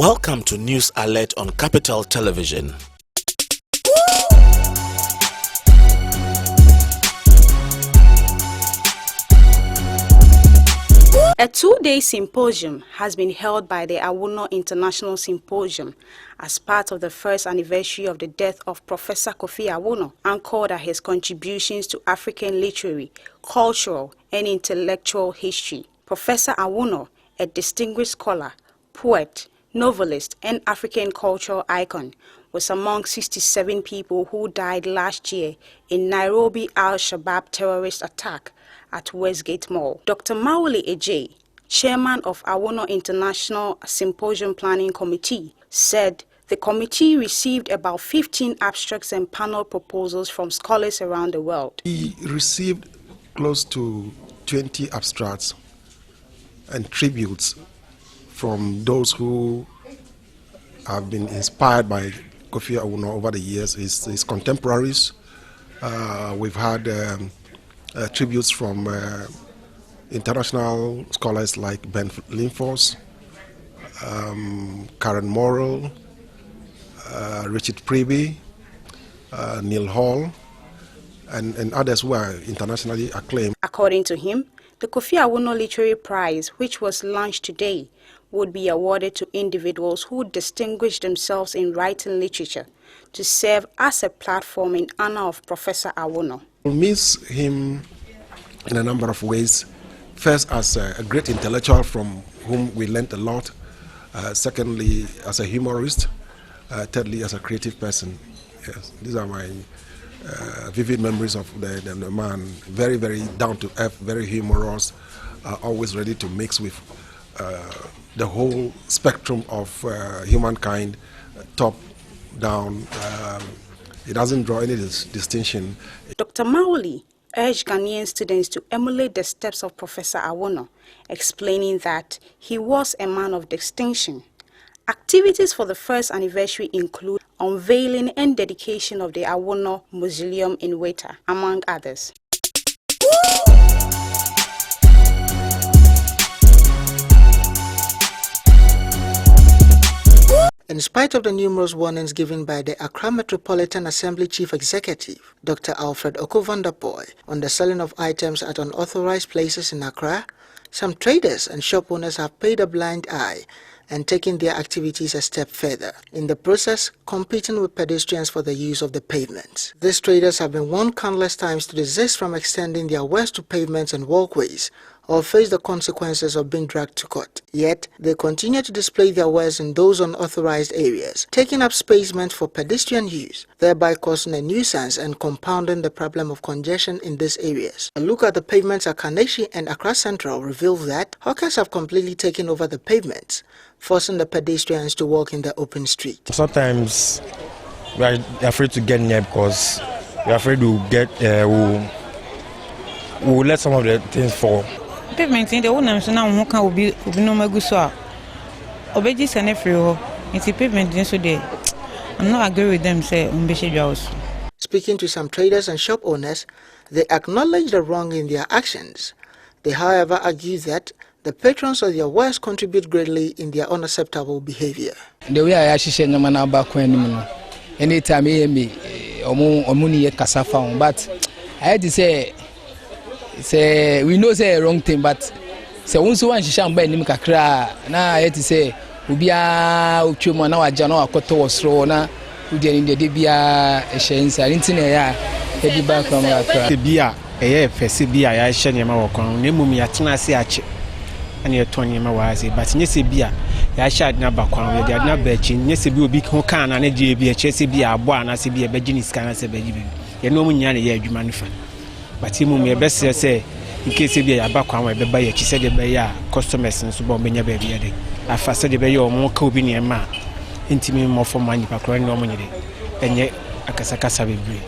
Welcome to News Alert on Capital Television. A two-day symposium has been held by the Awuno International Symposium as part of the first anniversary of the death of Professor Kofi Awuno, anchored at his contributions to African literary, cultural, and intellectual history. Professor Awuno, a distinguished scholar, poet, novelist, and African cultural icon, was among 67 people who died last year in Nairobi Al-Shabaab terrorist attack at Westgate Mall. Dr. Mauli Ejay, chairman of Awuno International Symposium Planning Committee, said the committee received about 15 abstracts and panel proposals from scholars around the world. We received close to 20 abstracts and tributes from those who have been inspired by Kofi Awuno over the years, his contemporaries. We've had tributes from international scholars like Ben Linfors, Karen Morrell, Richard Priebe, Neil Hall, and others who are internationally acclaimed. According to him, the Kofi Awuno Literary Prize, which was launched today, would be awarded to individuals who distinguish themselves in writing literature to serve as a platform in honor of Professor Awuno. We miss him in a number of ways. First, as a great intellectual from whom we learned a lot. Secondly, as a humorist. Thirdly, as a creative person. Yes, these are my vivid memories of the man. Very, very down to earth, very humorous, always ready to mix with the whole spectrum of humankind, top down. It doesn't draw any distinction. Dr. Mauli urged Ghanaian students to emulate the steps of Professor Awuno, explaining that he was a man of distinction. Activities for the first anniversary include unveiling and dedication of the Awuno Mausoleum in Weta, among others. In spite of the numerous warnings given by the Accra Metropolitan Assembly Chief Executive, Dr. Alfred Oko-Vanderpoy, on the selling of items at unauthorized places in Accra, some traders and shop owners have paid a blind eye and taken their activities a step further, in the process competing with pedestrians for the use of the pavements. These traders have been warned countless times to desist from extending their wares to pavements and walkways, or face the consequences of being dragged to court. Yet, they continue to display their wares in those unauthorized areas, taking up space meant for pedestrian use, thereby causing a nuisance and compounding the problem of congestion in these areas. A look at the pavements at Kaneshi and Accra Central reveals that hawkers have completely taken over the pavements, forcing the pedestrians to walk in the open street. Sometimes we are afraid to get near because we are afraid to get, we'll let some of the things fall. Pavement in the one so now who can be no magusa. Obeji Sanefrio, it's a pavement in so day. I'm not agree with them, say Umbisha. Speaking to some traders and shop owners, they acknowledge the wrong in their actions. They, however, argue that the patrons of their wares contribute greatly in their unacceptable behavior. The way I actually no man back when anytime me omuni kasafa, but I had to say we know say wrong thing, but say once one shisha mba nim kakra na I had to say ubia utwemo na waja na wakoto wosro na udi ni de bia ehyensa nti na ya edi back from kakra bia eye fese bia ya hye ne ma wokon na mum ya tena ase ache ana ye toni ma waase but nye se bia ya hye adna bakwan ye de adna ba chi nye se bia obi ho kan na je bia che se bia abo ana se bia bagini ska na se bagi bi ye no mu nya ne ye adwuma nufa but mum ye bese se in case bia ya bakwan we be ba ye chi se de be ya customers nso bo benya ba bia de afa se de be ye o mo ka obi ne ma intimi mo for mani pakro ne o mo nyede enye akasakasa bebre.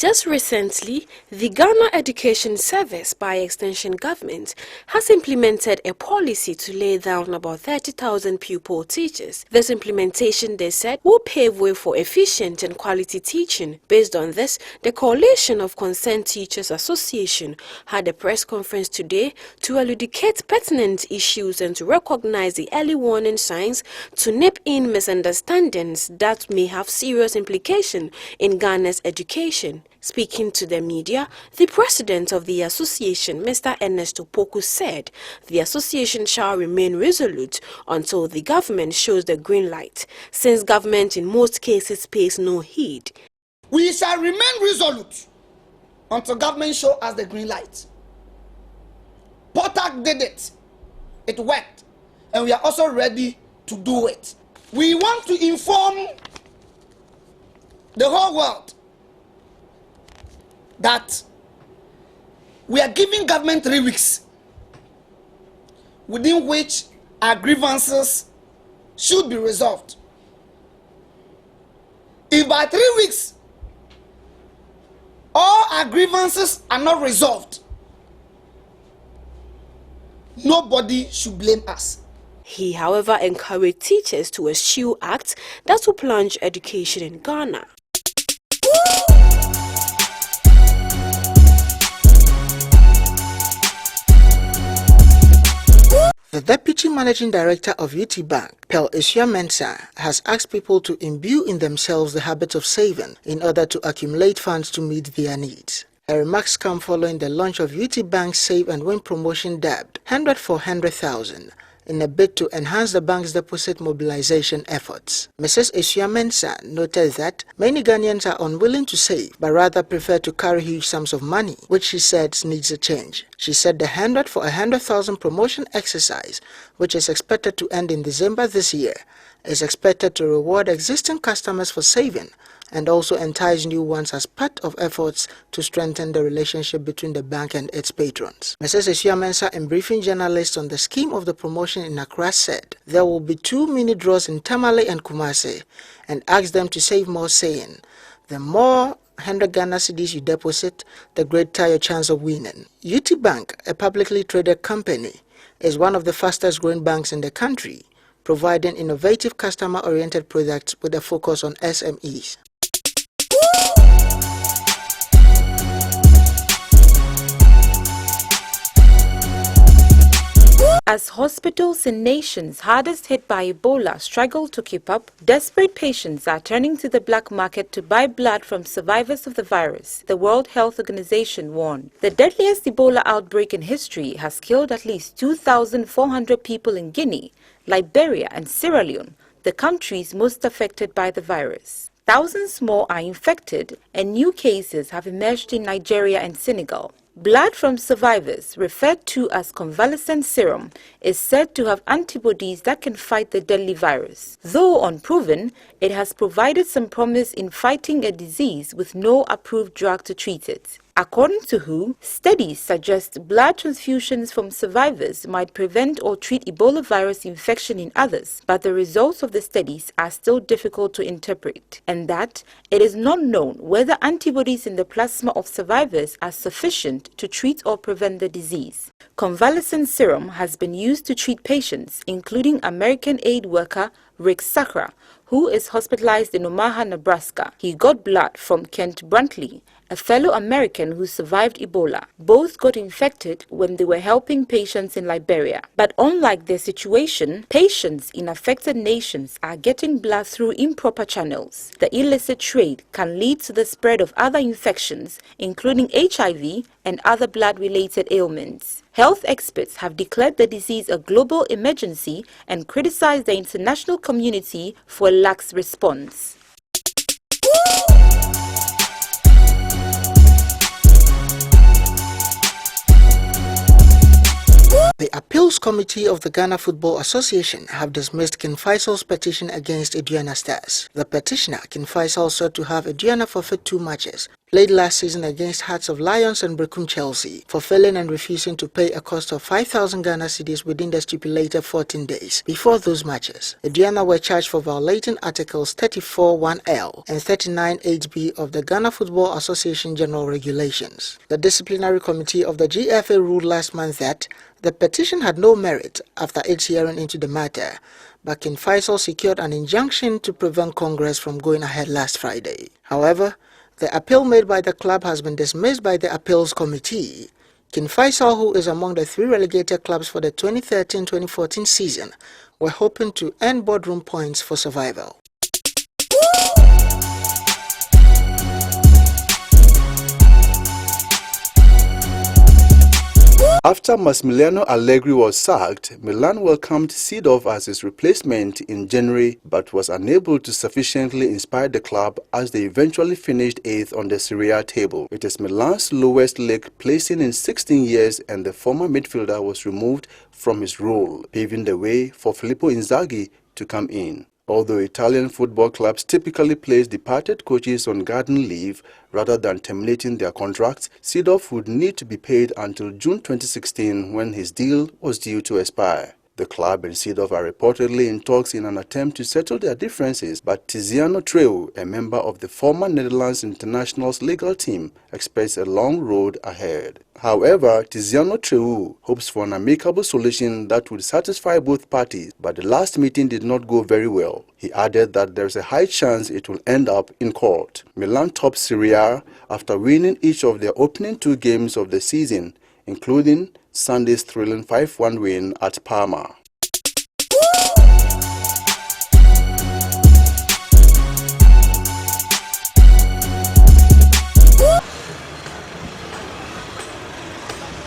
Just recently, the Ghana Education Service, by extension government, has implemented a policy to lay down about 30,000 pupil teachers. This implementation, they said, will pave way for efficient and quality teaching. Based on this, the Coalition of Concerned Teachers Association had a press conference today to elucidate pertinent issues and to recognize the early warning signs to nip in misunderstandings that may have serious implications in Ghana's education. Speaking to the media, the president of the association, Mr. Ernesto Poku, said the association shall remain resolute until the government shows the green light, since government in most cases pays no heed. We shall remain resolute until government shows us the green light. Potak did it. It worked. And we are also ready to do it. We want to inform the whole world that we are giving government 3 weeks within which our grievances should be resolved. If by 3 weeks all our grievances are not resolved, nobody should blame us. He, however, encouraged teachers to eschew acts that will plunge education in Ghana. The Deputy Managing Director of UT Bank, Pearl Mensah, has asked people to imbue in themselves the habit of saving in order to accumulate funds to meet their needs. Her remarks come following the launch of UT Bank's Save and Win promotion dubbed 100 for 100,000 in a bid to enhance the bank's deposit mobilization efforts. Mrs. Mensah noted that many Ghanaians are unwilling to save, but rather prefer to carry huge sums of money, which she said needs a change. She said the 100 for 100,000 promotion exercise, which is expected to end in December this year, is expected to reward existing customers for saving and also entice new ones as part of efforts to strengthen the relationship between the bank and its patrons. Mrs. Mensah, in briefing journalists on the scheme of the promotion in Accra, said there will be 2 mini draws in Tamale and Kumasi and asked them to save more, saying, the more 100 Ghana cedis you deposit, the greater your chance of winning. UT Bank, a publicly traded company, is one of the fastest growing banks in the country, providing innovative customer-oriented products with a focus on SMEs. As hospitals in nations hardest hit by Ebola struggle to keep up, desperate patients are turning to the black market to buy blood from survivors of the virus, the World Health Organization warned. The deadliest Ebola outbreak in history has killed at least 2,400 people in Guinea, Liberia and Sierra Leone, the countries most affected by the virus. Thousands more are infected and new cases have emerged in Nigeria and Senegal. Blood from survivors, referred to as convalescent serum, is said to have antibodies that can fight the deadly virus. Though unproven, it has provided some promise in fighting a disease with no approved drug to treat it. According to WHO, studies suggest blood transfusions from survivors might prevent or treat Ebola virus infection in others, but the results of the studies are still difficult to interpret, and that it is not known whether antibodies in the plasma of survivors are sufficient to treat or prevent the disease. Convalescent serum has been used to treat patients, including American aid worker Rick Sakra, who is hospitalized in Omaha, Nebraska. He got blood from Kent Brantley, a fellow American who survived Ebola. Both got infected when they were helping patients in Liberia. But unlike their situation, patients in affected nations are getting blood through improper channels. The illicit trade can lead to the spread of other infections, including HIV and other blood-related ailments. Health experts have declared the disease a global emergency and criticized the international community for a lax response. The Appeals Committee of the Ghana Football Association have dismissed King Faisal's petition against Aduana Stars. The petitioner, King Faisal, sought to have Aduana forfeit 2 matches played last season against Hearts of Lions and Brecum Chelsea for failing and refusing to pay a cost of 5,000 Ghana cedis within the stipulated 14 days. Before those matches, the Diana were charged for violating Articles 34(1)L and 39(8)B of the Ghana Football Association General Regulations. The disciplinary committee of the GFA ruled last month that the petition had no merit after its hearing into the matter, but King Faisal secured an injunction to prevent Congress from going ahead last Friday. However, the appeal made by the club has been dismissed by the appeals committee. King Faisal, who is among the 3 relegated clubs for the 2013-2014 season, were hoping to earn boardroom points for survival. After Massimiliano Allegri was sacked, Milan welcomed Seedorf as his replacement in January but was unable to sufficiently inspire the club as they eventually finished 8th on the Serie A table. It is Milan's lowest league placing in 16 years, and the former midfielder was removed from his role, paving the way for Filippo Inzaghi to come in. Although Italian football clubs typically place departed coaches on garden leave rather than terminating their contracts, Seedorf would need to be paid until June 2016 when his deal was due to expire. The club and Seedorf are reportedly in talks in an attempt to settle their differences, but Tiziano Treu, a member of the former Netherlands international's legal team, expects a long road ahead. However, Tiziano Treu hopes for an amicable solution that would satisfy both parties, but the last meeting did not go very well. He added that there is a high chance it will end up in court. Milan tops Serie A after winning each of their opening 2 games of the season, including Sunday's thrilling 5-1 win at Parma.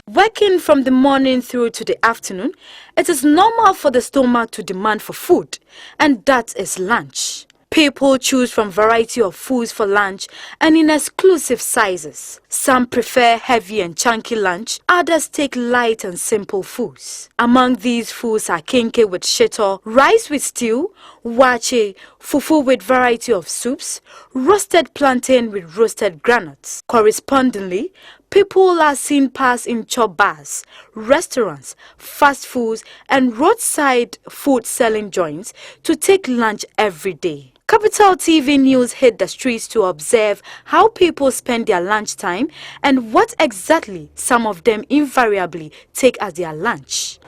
Working from the morning through to the afternoon, it is normal for the stomach to demand for food, and that is lunch. People choose from a variety of foods for lunch and in exclusive sizes. Some prefer heavy and chunky lunch, others take light and simple foods. Among these foods are kenke with shito, rice with stew, wache, fufu with variety of soups, roasted plantain with roasted granuts. Correspondingly, people are seen pass in chop bars, restaurants, fast foods and roadside food selling joints to take lunch every day. Capital TV News hit the streets to observe how people spend their lunchtime and what exactly some of them invariably take as their lunch.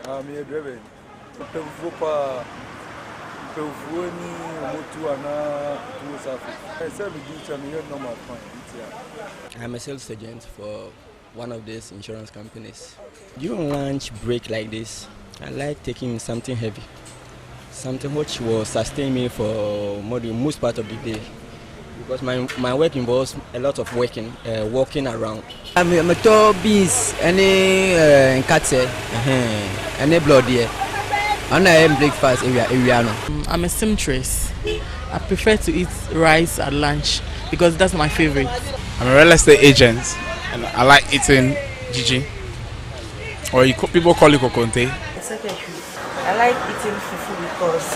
I'm a sales agent for one of these insurance companies. During lunch break like this, I like taking something heavy. Something which will sustain me for most part of the day, because my work involves a lot of walking around. I'm a beans, any cattle, any blood here. And I am breakfast area. I'm a seamstress. I prefer to eat rice at lunch because that's my favorite. I'm a real estate agent and I like eating Gigi, or people call it Kokonte. Secretary. I like eating fufu because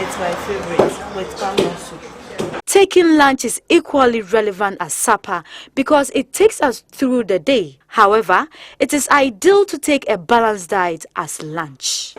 it's my favorite with palm soup. Taking lunch is equally relevant as supper because it takes us through the day. However, it is ideal to take a balanced diet as lunch.